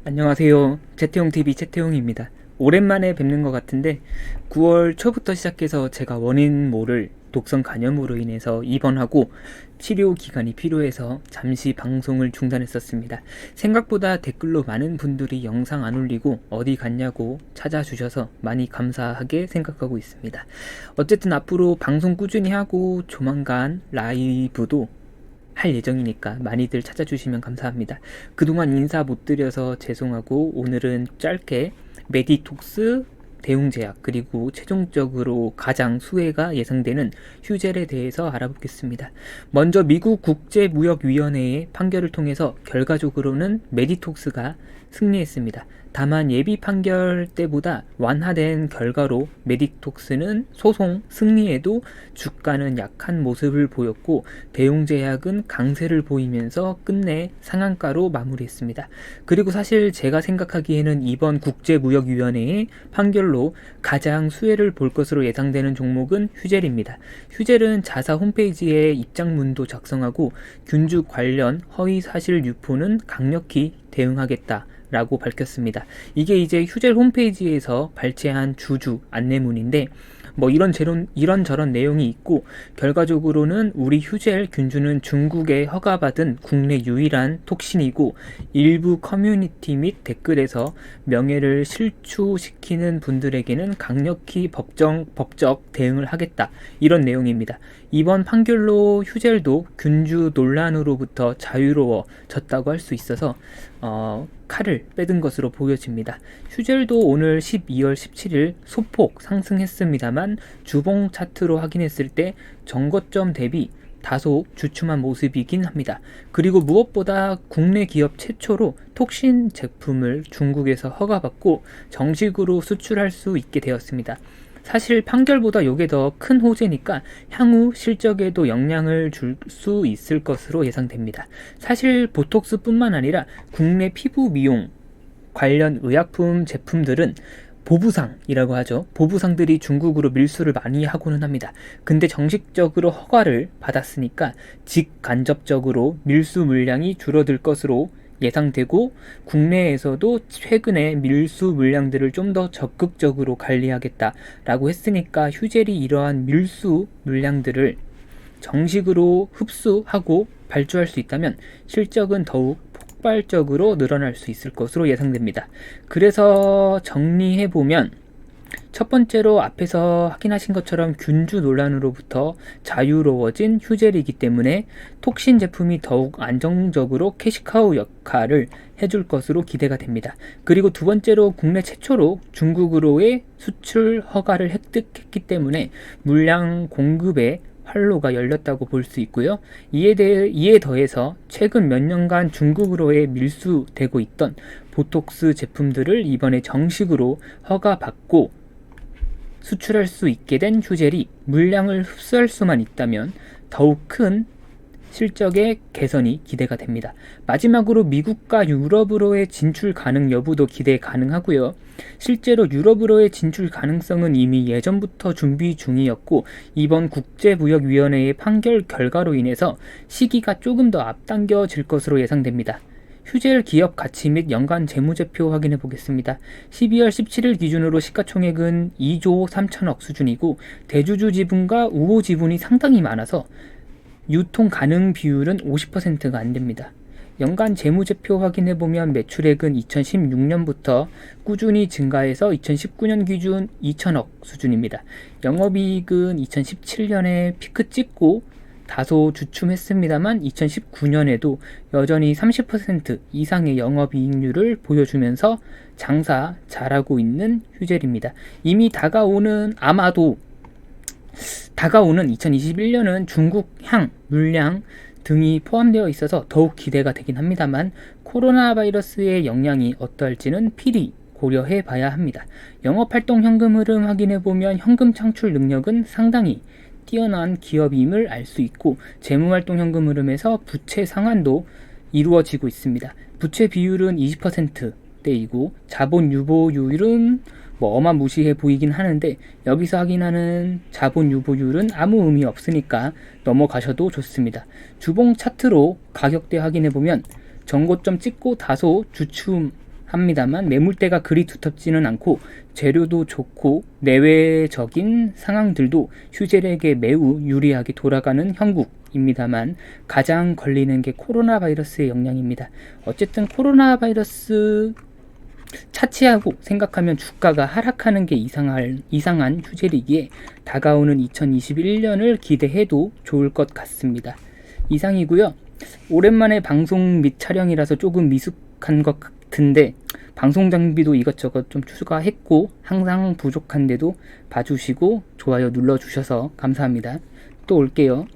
안녕하세요. 채태용TV 채태용입니다. 오랜만에 뵙는 것 같은데 9월 초부터 시작해서 제가 원인 모를 독성 간염으로 인해서 입원하고 치료 기간이 필요해서 잠시 방송을 중단했었습니다. 생각보다 댓글로 많은 분들이 영상 안 올리고 어디 갔냐고 찾아주셔서 많이 감사하게 생각하고 있습니다. 어쨌든 앞으로 방송 꾸준히 하고 조만간 라이브도 할 예정이니까 많이들 찾아주시면 감사합니다. 그동안 인사 못 드려서 죄송하고 오늘은 짧게 메디톡스, 대웅제약 그리고 최종적으로 가장 수혜가 예상되는 휴젤에 대해서 알아보겠습니다. 먼저 미국 국제무역위원회의 판결을 통해서 결과적으로는 메디톡스가 승리했습니다. 다만 예비 판결 때보다 완화된 결과로 메디톡스는 소송 승리에도 주가는 약한 모습을 보였고 대웅제약은 강세를 보이면서 끝내 상한가로 마무리했습니다. 그리고 사실 제가 생각하기에는 이번 국제무역위원회의 판결로 가장 수혜를 볼 것으로 예상되는 종목은 휴젤입니다. 휴젤은 자사 홈페이지에 입장문도 작성하고 균주 관련 허위사실 유포는 강력히 대응하겠다 라고 밝혔습니다. 이게 이제 휴젤 홈페이지에서 발췌한 주주 안내문인데 이런저런 내용이 있고 결과적으로는 우리 휴젤 균주는 중국에 허가받은 국내 유일한 톡신이고 일부 커뮤니티 및 댓글에서 명예를 실추시키는 분들에게는 강력히 법적 대응을 하겠다 이런 내용입니다. 이번 판결로 휴젤도 균주 논란으로부터 자유로워졌다고 할 수 있어서 칼을 빼든 것으로 보여집니다. 휴젤도 오늘 12월 17일 소폭 상승했습니다만 주봉 차트로 확인했을 때 정거점 대비 다소 주춤한 모습이긴 합니다. 그리고 무엇보다 국내 기업 최초로 톡신 제품을 중국에서 허가받고 정식으로 수출할 수 있게 되었습니다. 사실 판결보다 이게 더 큰 호재니까 향후 실적에도 영향을 줄 수 있을 것으로 예상됩니다. 사실 보톡스뿐만 아니라 국내 피부 미용 관련 의약품 제품들은 보부상이라고 하죠. 보부상들이 중국으로 밀수를 많이 하고는 합니다. 근데 정식적으로 허가를 받았으니까 직간접적으로 밀수 물량이 줄어들 것으로 예상되고 국내에서도 최근에 밀수 물량들을 좀 더 적극적으로 관리하겠다라고 했으니까 휴젤이 이러한 밀수 물량들을 정식으로 흡수하고 발주할 수 있다면 실적은 더욱 폭발적으로 늘어날 수 있을 것으로 예상됩니다. 그래서 정리해보면 첫 번째로 앞에서 확인하신 것처럼 균주 논란으로부터 자유로워진 휴젤이기 때문에 톡신 제품이 더욱 안정적으로 캐시카우 역할을 해줄 것으로 기대가 됩니다. 그리고 두 번째로 국내 최초로 중국으로의 수출 허가를 획득했기 때문에 물량 공급에 활로가 열렸다고 볼 수 있고요. 이에 더해서 최근 몇 년간 중국으로의 밀수되고 있던 보톡스 제품들을 이번에 정식으로 허가받고 수출할 수 있게 된 휴젤이 물량을 흡수할 수만 있다면 더욱 큰 실적의 개선이 기대가 됩니다. 마지막으로 미국과 유럽으로의 진출 가능 여부도 기대 가능하고요. 실제로 유럽으로의 진출 가능성은 이미 예전부터 준비 중이었고 이번 국제무역위원회의 판결 결과로 인해서 시기가 조금 더 앞당겨질 것으로 예상됩니다. 휴젤 기업 가치 및 연간 재무제표 확인해 보겠습니다. 12월 17일 기준으로 시가총액은 2조 3천억 수준이고 대주주 지분과 우호 지분이 상당히 많아서 유통 가능 비율은 50%가 안 됩니다. 연간 재무제표 확인해 보면 매출액은 2016년부터 꾸준히 증가해서 2019년 기준 2천억 수준입니다. 영업이익은 2017년에 피크 찍고 다소 주춤했습니다만 2019년에도 여전히 30% 이상의 영업이익률을 보여주면서 장사 잘하고 있는 휴젤입니다. 이미 아마도 다가오는 2021년은 중국 향, 물량 등이 포함되어 있어서 더욱 기대가 되긴 합니다만 코로나 바이러스의 영향이 어떠할지는 필히 고려해 봐야 합니다. 영업활동 현금 흐름 확인해 보면 현금 창출 능력은 상당히 뛰어난 기업임을 알 수 있고 재무활동 현금 흐름에서 부채 상환도 이루어지고 있습니다. 부채 비율은 20%대이고 자본 유보율은 어마무시해 보이긴 하는데 여기서 확인하는 자본 유보율은 아무 의미 없으니까 넘어가셔도 좋습니다. 주봉 차트로 가격대 확인해 보면 전고점 찍고 다소 주춤 합니다만 매물대가 그리 두텁지는 않고 재료도 좋고 내외적인 상황들도 휴젤에게 매우 유리하게 돌아가는 형국입니다만 가장 걸리는 게 코로나 바이러스의 영향입니다. 어쨌든 코로나 바이러스 차치하고 생각하면 주가가 하락하는 게 이상한 휴젤이기에 다가오는 2021년을 기대해도 좋을 것 같습니다. 이상이고요. 오랜만에 방송 및 촬영이라서 조금 미숙한 것 같은데 방송 장비도 이것저것 좀 추가했고 항상 부족한데도 봐주시고 좋아요 눌러주셔서 감사합니다. 또 올게요.